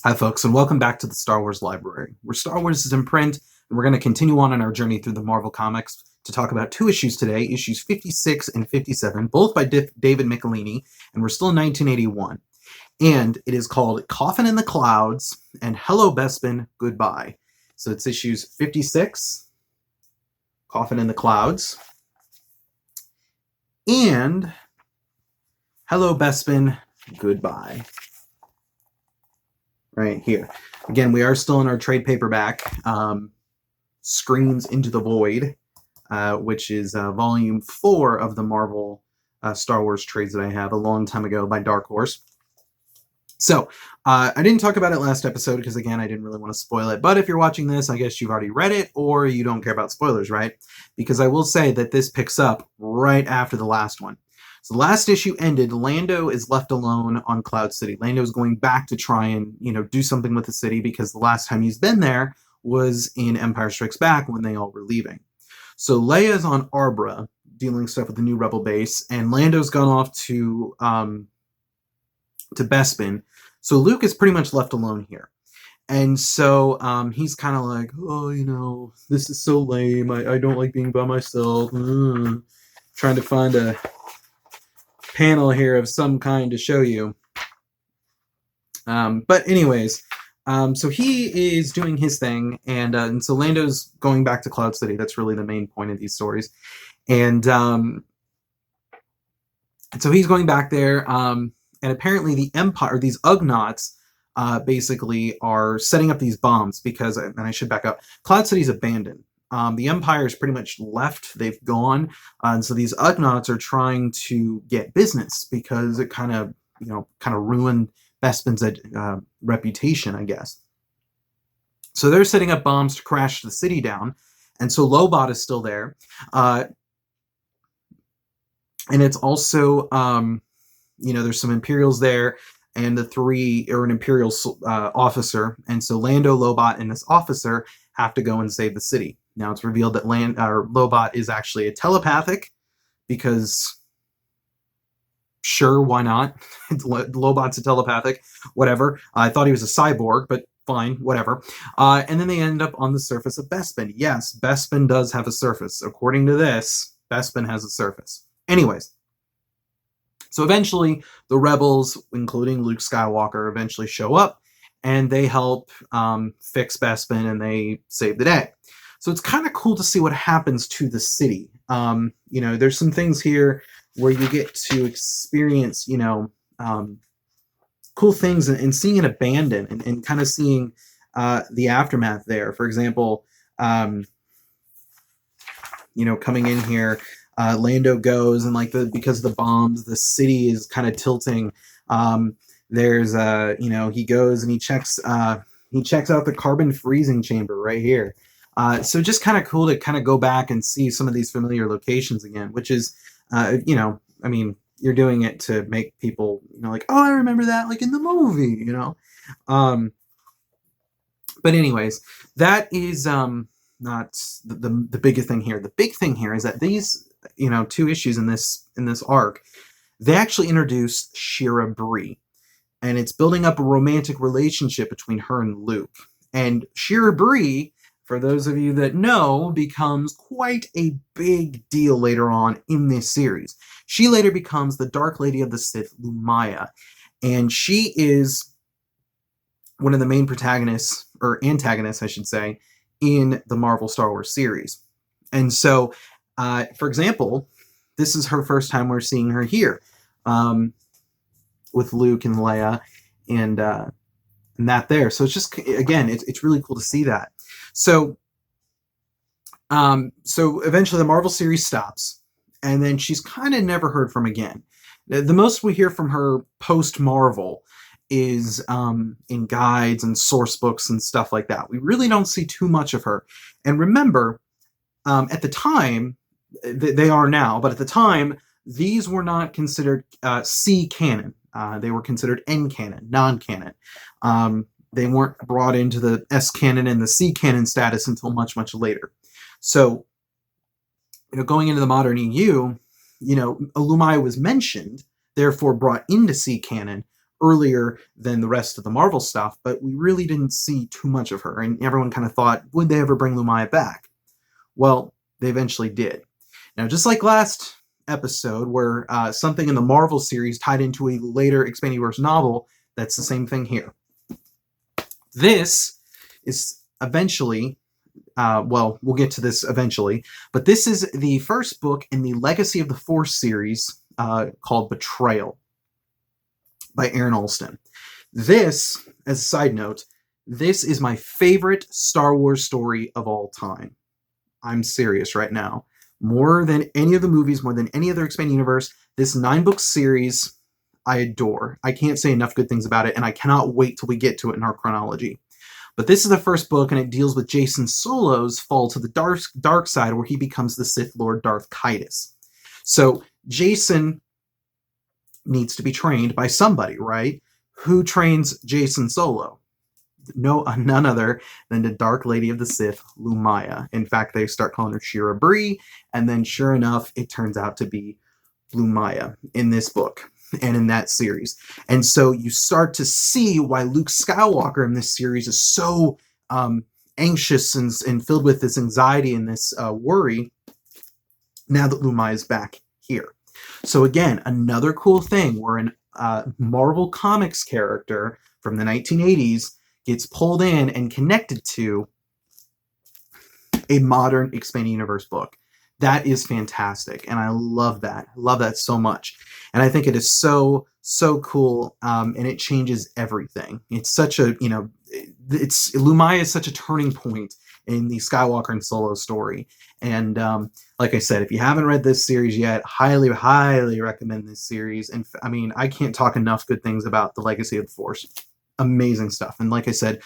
Hi, folks, and welcome back to the Star Wars Library, where Star Wars is in print, and we're going to continue on in our journey through the Marvel Comics to talk about two issues today, issues 56 and 57, both by David Michelinie, and we're still in 1981. And it is called Coffin in the Clouds and Hello, Bespin, Goodbye. So it's issues 56, Coffin in the Clouds, and Hello, Bespin, Goodbye. Right here. Again, we are still in our trade paperback, Screams into the Void, which is volume 4 of the Marvel Star Wars trades that I have a long time ago by Dark Horse. So, I didn't talk about it last episode because, again, I didn't really want to spoil it. But if you're watching this, I guess you've already read it or you don't care about spoilers, right? Because I will say that this picks up right after the last one. So the last issue ended, Lando is left alone on Cloud City. Lando's going back to try and, do something with the city because the last time he's been there was in Empire Strikes Back when they all were leaving. So Leia's on Arbra dealing stuff with the new Rebel base, and Lando's gone off to Bespin. So Luke is pretty much left alone here. And so he's kind of like, oh, this is so lame. I don't like being by myself. Trying to find a panel here of some kind to show you. But anyways, so he is doing his thing, and so Lando's going back to Cloud City. That's really the main point of these stories. And so he's going back there, and apparently the Empire, these Ugnaughts, basically are setting up these bombs because, and I should back up, Cloud City's abandoned. The Empire is pretty much left. They've gone. And so these Ugnaughts are trying to get business because it kind of ruined Bespin's reputation, I guess. So they're setting up bombs to crash the city down. And so Lobot is still there. And it's also, there's some Imperials there. And the three are an Imperial officer. And so Lando, Lobot, and this officer have to go and save the city. Now it's revealed that Lobot is actually a telepathic because, sure, why not? Lobot's a telepathic, whatever. I thought he was a cyborg, but fine, whatever. And then they end up on the surface of Bespin. Yes, Bespin does have a surface. According to this, Bespin has a surface. Anyways, so eventually the rebels, including Luke Skywalker, eventually show up and they help fix Bespin and they save the day. So it's kind of cool to see what happens to the city. There's some things here where you get to experience, cool things and seeing it abandoned and kind of seeing the aftermath there. For example, coming in here, Lando goes and because of the bombs, the city is kind of tilting. There's he goes and he checks out the carbon freezing chamber right here. So just kind of cool to kind of go back and see some of these familiar locations again, which is, you're doing it to make people, like, oh, I remember that, like in the movie, But anyways, that is not the biggest thing here. The big thing here is that these, two issues in this arc, they actually introduce Shira Bree, and it's building up a romantic relationship between her and Luke. And Shira Bree, for those of you that know, becomes quite a big deal later on in this series. She later becomes the Dark Lady of the Sith, Lumaya, and she is one of the main protagonists, or antagonists, I should say, in the Marvel Star Wars series. And so, for example, this is her first time we're seeing her here, with Luke and Leia, and that there. So it's just, again, it's really cool to see that. So eventually the Marvel series stops, and then she's kind of never heard from again. The most we hear from her post-Marvel is in guides and source books and stuff like that. We really don't see too much of her. And remember, at the time, they are now, but at the time, these were not considered C canon. They were considered N canon, non-canon. They weren't brought into the S canon and the C canon status until much, much later. So, going into the modern EU, Lumaya was mentioned, therefore brought into C canon, earlier than the rest of the Marvel stuff, but we really didn't see too much of her, and everyone kind of thought, would they ever bring Lumaya back? Well, they eventually did. Now, just like last episode, where something in the Marvel series tied into a later Expanding Universe novel, that's the same thing here. This is eventually, well, we'll get to this eventually, but this is the first book in the Legacy of the Force series called Betrayal by Aaron Alston. This, as a side note, this is my favorite Star Wars story of all time. I'm serious right now. More than any of the movies, more than any other Expanded Universe, this 9-book series I adore. I can't say enough good things about it, and I cannot wait till we get to it in our chronology. But this is the first book, and it deals with Jacen Solo's fall to the dark side, where he becomes the Sith Lord Darth Caedus. So Jacen needs to be trained by somebody, right? Who trains Jacen Solo? None other than the Dark Lady of the Sith, Lumaya. In fact, they start calling her Shira Bree, and then sure enough, it turns out to be Lumaya in this book and in that series. And so you start to see why Luke Skywalker in this series is so anxious and filled with this anxiety and this worry now that Lumaya is back here. So again, another cool thing where a Marvel Comics character from the 1980s gets pulled in and connected to a modern Expanded Universe book. That is fantastic, and I love that. I love that so much. And I think it is so, so cool, and it changes everything. It's such a, Lumaya is such a turning point in the Skywalker and Solo story. And like I said, if you haven't read this series yet, highly, highly recommend this series. And I mean, I can't talk enough good things about the Legacy of the Force. Amazing stuff. And like I said,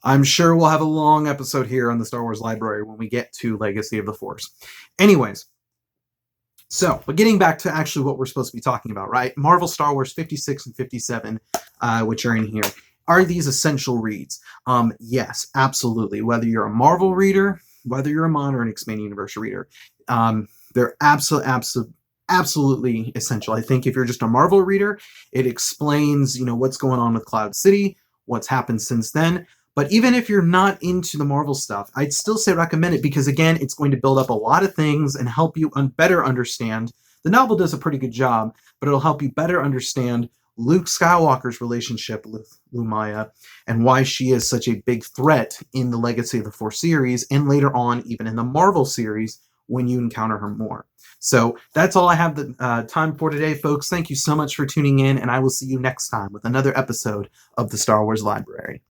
I'm sure we'll have a long episode here on the Star Wars Library when we get to Legacy of the Force. Anyways, but getting back to actually what we're supposed to be talking about, right? Marvel Star Wars 56 and 57, which are in here. Are these essential reads? Yes, absolutely. Whether you're a Marvel reader, whether you're a modern Expanded Universe reader, they're absolutely essential. I think if you're just a Marvel reader, it explains, what's going on with Cloud City, what's happened since then. But even if you're not into the Marvel stuff, I'd still say recommend it because, again, it's going to build up a lot of things and help you better understand. The novel does a pretty good job, but it'll help you better understand Luke Skywalker's relationship with Lumaya and why she is such a big threat in the Legacy of the Force series and later on even in the Marvel series when you encounter her more. So that's all I have the time for today, folks. Thank you so much for tuning in, and I will see you next time with another episode of the Star Wars Library.